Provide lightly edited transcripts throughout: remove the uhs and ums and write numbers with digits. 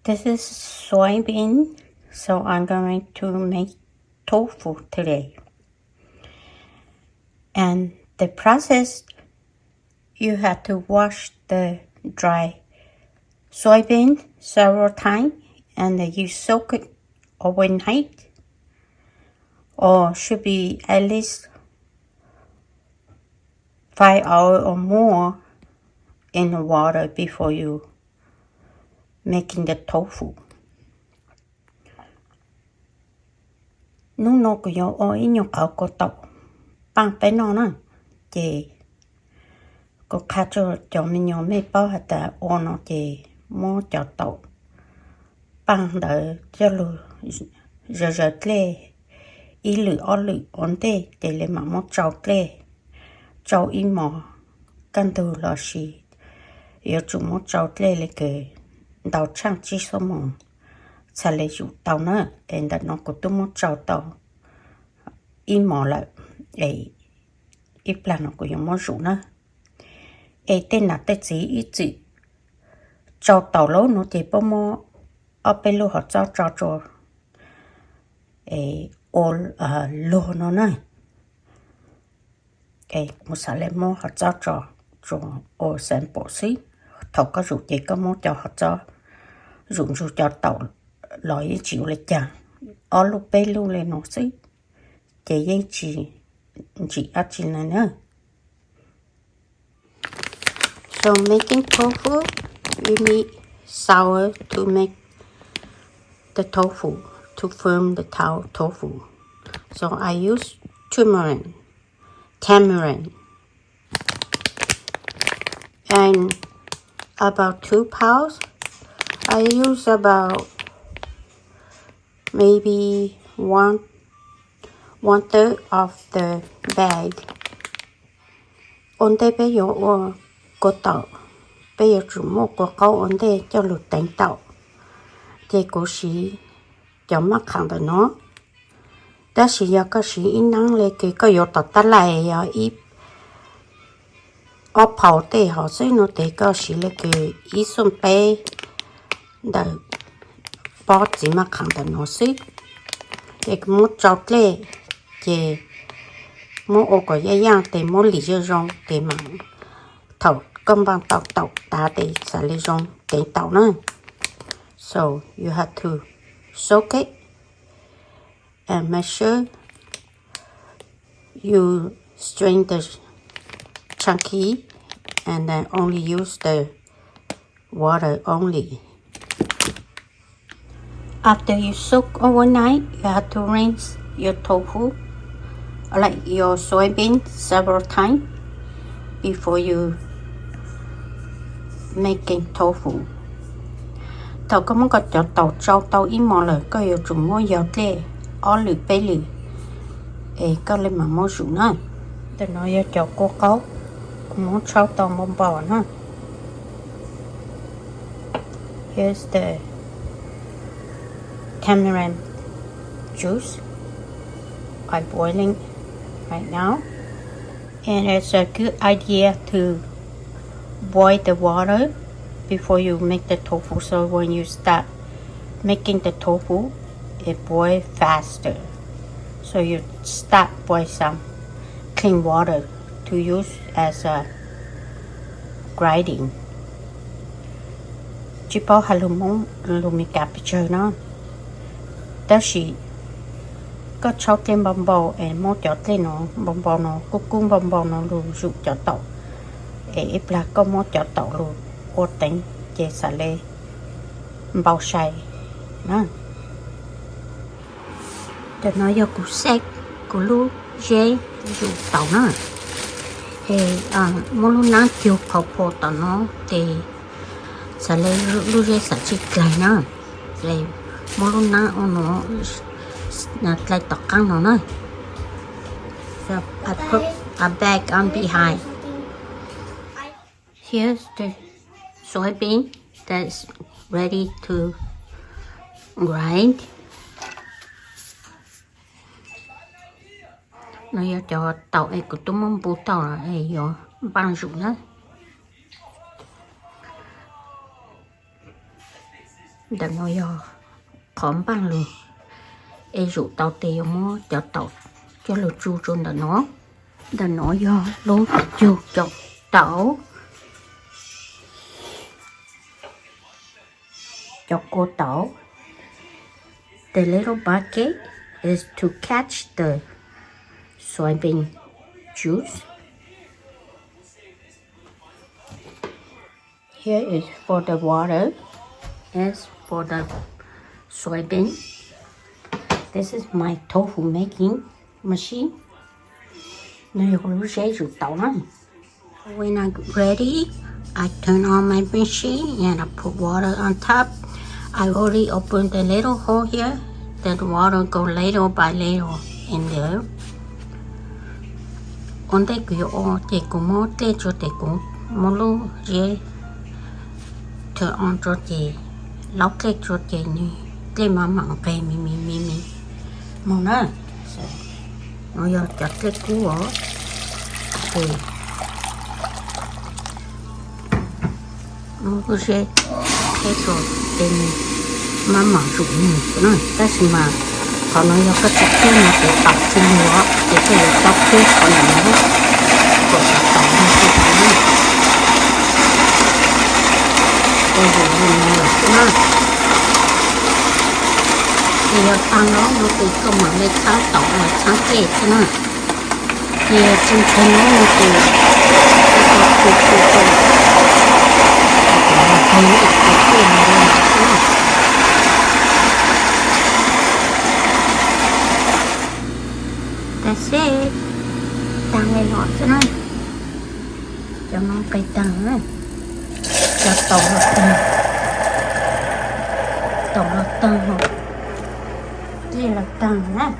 This is soybean, so I'm going to make tofu today. And the process, you have to wash the dry soybean several times, and you soak it overnight, or should be at least 5 hours or more in the water before you making the tofu. Nung nó của yo o in yo khao ko tàu bang bé nó nè chị có khá cho mình yo mấy bao hạt ta o nó chị mua cho tàu bang đỡ cho lu giờ lê ý lử o lử ổn tê để lấy mà mua trâu lê trâu im mò căn từ là gì yo chủ mua trâu lê lấy cái đầu trang trí số mong sẽ lấy chủ tàu nữa để đặt nó có tôi muốn trâu tàu im mỏ lại ấy ít là nó có dùng món rượu nữa ấy tên là tên gì ít gì trâu tàu lố nó chỉ bao mò ở bên lô họ cho ấy ô lô nó này ấy một sản lên mò họ cho ô sen bộ xí thầu có rượu chỉ có mò cho họ cho rượu cho tàu loại chịu lại chàng ở lúc bên lô lên nó xí chị ấy chị ăn chị này nữa. So making tofu, you need sour to make the tofu, to form the tofu. So I use tamarind, and about 2 pounds. I use about maybe one third of the bag. Ổn đây bây giờ có tàu bây giờ chủ mua có câu ổn đây cho lụt đánh tàu thì có sĩ cho mắc hàng của nó đó sĩ do có sĩ in năng lên cái có yếu tàu ta lại ít ở phao để họ sẽ nó để có sĩ lên cái ít xong bé để bỏ chỉ mắc hàng của nó sĩ để mua cháo lê chị mua ô có dây dàng để mua lì dưa rong để mà thầu công bằng tàu ta để xả lì rong để tàu nữa. So you have to soak it and make sure you strain the chunky and then only use the water only. After you soak overnight, you have to rinse your tofu, like your soybean, several times before you making tofu. Tàu có muốn có cho tàu im mò lời có yêu chúng mua giọt lê, ó lử bê lử, có lên mà mua rượu nữa. Tôi nói yêu cho cô cấu, cũng muốn trâu tàu bông bò nữa. Here's the tamarind juice. I'm boiling right now, and it's a good idea to boil the water before you make the tofu, so when you start making the tofu it boils faster. So you start boil some clean water to use as a grinding. Chỉ bảo hà lùm cà phê chơi nó đó là có cháu tên bông bò em mua cho tên nó bông bò nó cung bông bò nó luôn rượu cho tàu ít là có mua cho tàu luôn ô tính chế xả lê bao xài đó để nói cho củ sét củ lú dê rượu tàu nữa thì mua luôn nát chiều phao tàu nó thì xả lê lú dê xả chỉ lại nữa thì mua luôn nát nó not like the căng nó. So I put a bag on behind. Here's the soybean that's ready to grind. Nó cho tàu ấy của tôi muốn bù tàu là ấy vô băng rụng đó. đã nói khóm bằng luôn ê dụ tao tê mó cho tao cho lô chu trôn đã nói lô chu cho tao cho cô tao. The little bucket is to catch the soybean juice. Here is for the water. Is for the soybean. This is my tofu making machine. When I'm ready, I turn on my machine and I put water on top. I already opened the little hole here. That water go little by little in there. On the go te ko mo te cho te ko mo lu je turn on cho te lau te cho te ni te ma mang pe mi mo na so no yo cho te ku o te nó cứ sẽ cái rồi tên mà rủ mình nó ta xin mà còn nó có tập trung mà để tập trung nữa để cái tập trung còn nó có tập trung như thế này cái gì mình nó thì tăng nó từ công mà lên sáng tạo là sáng chế thế nào thì trên thân nó từ That's it. Tăng lên ngọt cho nó phải tăng lên cho tổng là tăng hộp đây là tăng á.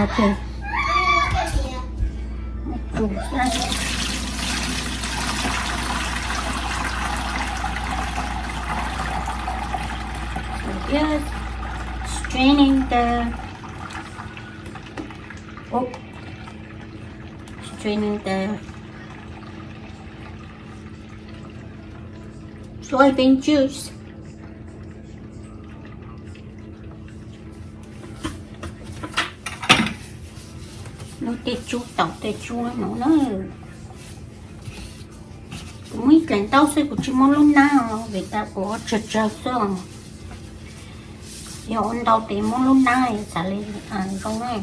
Okay. Good. Straining the soybean juice. Nó tê chua tàu tê chua nó cũng ít lần tao sẽ của chị mong lúc nào vì ta có chật xong giờ ông tao tìm mong lúc nào sẽ lên ăn không này.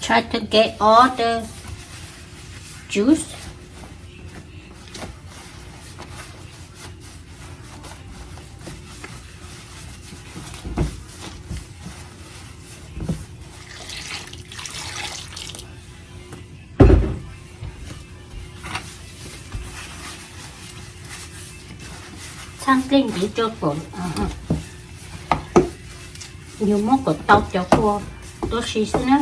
Try to get all the juice. Something gì cho con. Nhiều món của tao cho cô. Tôi xí nữa.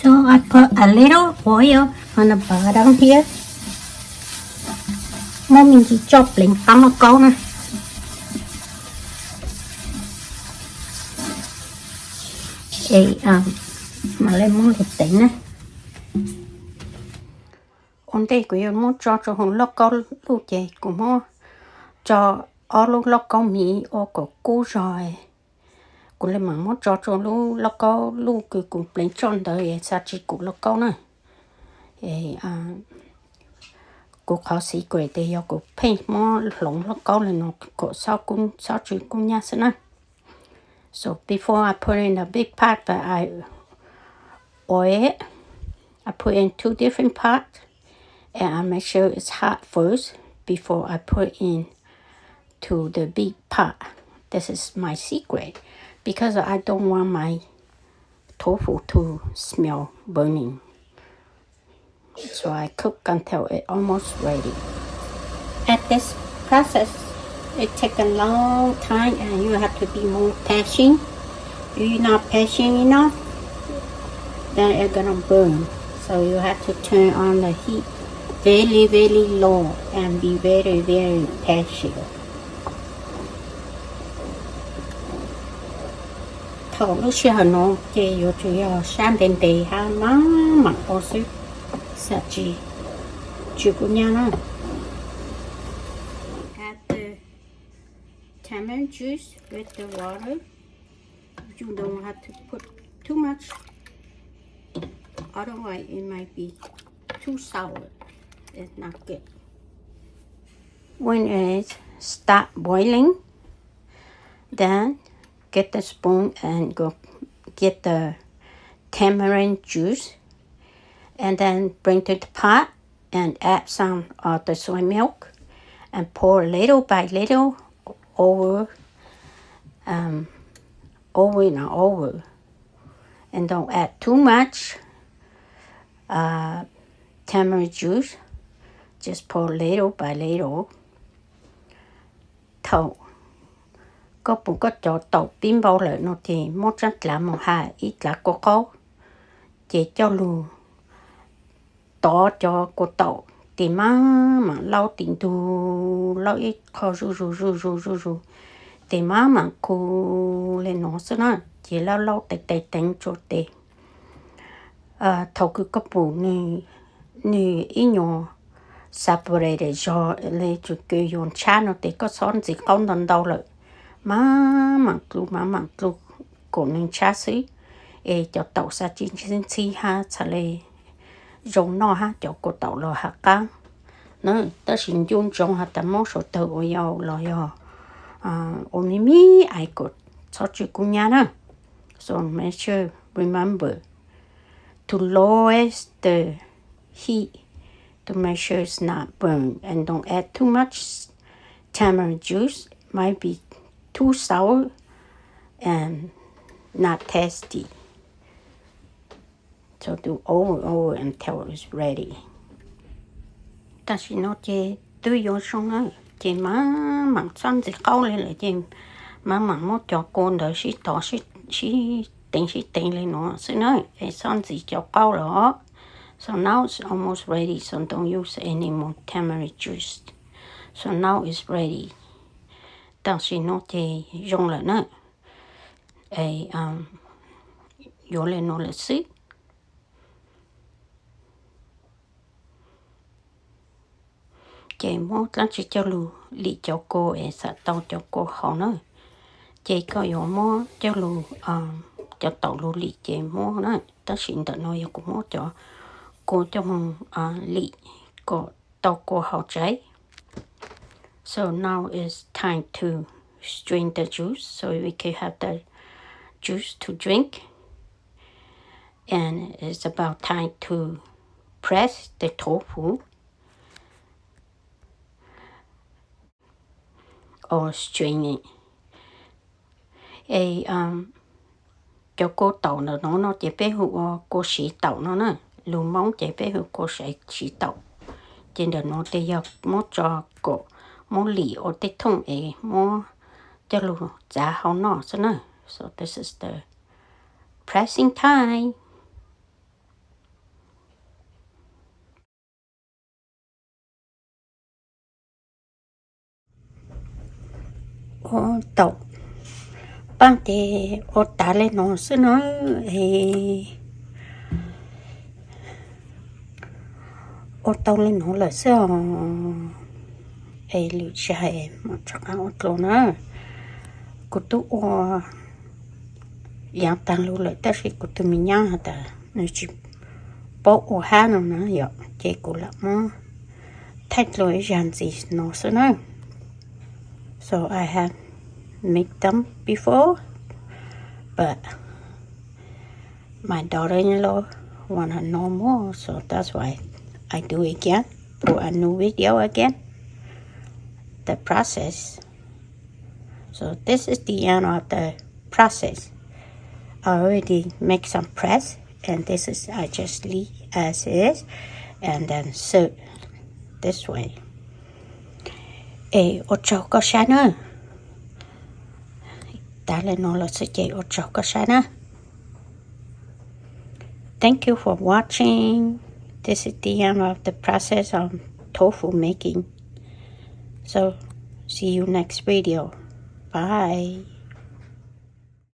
So I put a little oil on the bottom here. Mà mình chỉ chop lên tăng nó câu nè. mà lên món thịt tỉnh nè ổn đây của yêu muốn cho hồn lóc có lúc chị cũng muốn cho ở lúc lóc có mì ở có cú rồi cũng lên mà muốn cho lúc lóc có lúc cứ cũng lên tròn đời sao chỉ cũng lóc có nè cô khó sĩ quỷ thì yêu cô paint món lỏng lóc có lên nó cô sao chỉ cũng nhá xin nè. So before I put in a big pot that I oil it, I put in 2 different pots and I make sure it's hot first before I put in to the big pot. This is my secret because I don't want my tofu to smell burning. So I cook until it's almost ready. At this process, it takes a long time and you have to be more patient. If you're not patient enough, then it's gonna burn. So you have to turn on the heat very, very low and be very, very patient. Thầu lúc xưa nó chỉ có chủ yếu sang đến đây ha mà có sự sẽ chỉ của nhà nó. Add the tamarind juice with the water. You don't have to put too much, otherwise it might be too sour. It's not good. When it start boiling, then get the spoon and go get the tamarind juice and then bring to the pot and add some of the soy milk and pour little by little over and over. And don't add too much tamarind juice. Just pour little by little. Thầu có bụng có cho tàu pin bao lợi nó thì một rất là một hai ít là có chỉ cho lù tỏ cho cô tàu thì mà lâu tiền tu lâu ít khó ru thì mà cô lên nó xí nữa chỉ lâu tệ cho tệ thầu cứ có bụng như ít nhỏ separated cho lấy cho cái yon cha nó thì có son gì không đần đâu rồi mà lu cổ nên cha xí cho tàu sa chín chi ha chả lệ dùng nó ha cho cô tàu lo ha cá nó ta xin dùng trong ha ta mong số tàu ở yêu lo yêu mi ai cột cho chú cũng nhá nè. So make sure remember to lower the heat to make sure it's not burned and don't add too much tamarind juice. Might be too sour and not tasty. So do over until it's ready. Ta chỉ nói chị tôi vô xong rồi chị má mặn xong thì câu lên là chị má mặn một cho con đợi sĩ tỏ sĩ tỉnh lên nó sẽ nói cái xong thì cho câu rồi. So now it's almost ready, so don't use any more tamarind juice. So now it's ready. Ta chỉ nói chị dùng lại nữa vô lên nó là xí. Chị muốn ta chỉ cho lù lì cho cô sẽ tao cho cô họ nữa. Chị có yếu mua cho lù cho tao lù lì chị mua nữa. Ta xin tao nói cũng mua cho cô cho mong lì cô tao cô họ trái. So now it's time to strain the juice so we can have the juice to drink. And it's about time to press the tofu or strain it. Cho cô tàu nó chỉ biết hữu cô sĩ tàu nó nè, lưu mong chỉ biết hữu cô sĩ tàu. Trên đó nó thì giờ muốn cho cô muốn lì ở cái thùng ấy muốn cho lưu giá hậu nó thế nè. So this is the pressing time. Tàu Bang te o tale no sino o tale no là sao lưu chạy mà chắc ăn o tlo nữa cô tu o yang tan lu lại ta sĩ cô tu mình nhang hả ta nó chỉ bỏ o ha nó nữa vậy chị cô lắm mà thay lối dàn gì nó sino so I have made them before, but my daughter-in-law want to know more, so that's why I do it again, put a new video again, the process. So this is the end of the process. I already make some press, and this is I just leave as is, and then sew this way. Ê, ô cháu có sáng nữa. Ta lên nó là sẽ chạy ô cháu có sáng nữa. Thank you for watching. This is the end of the process of tofu making. So, see you next video. Bye.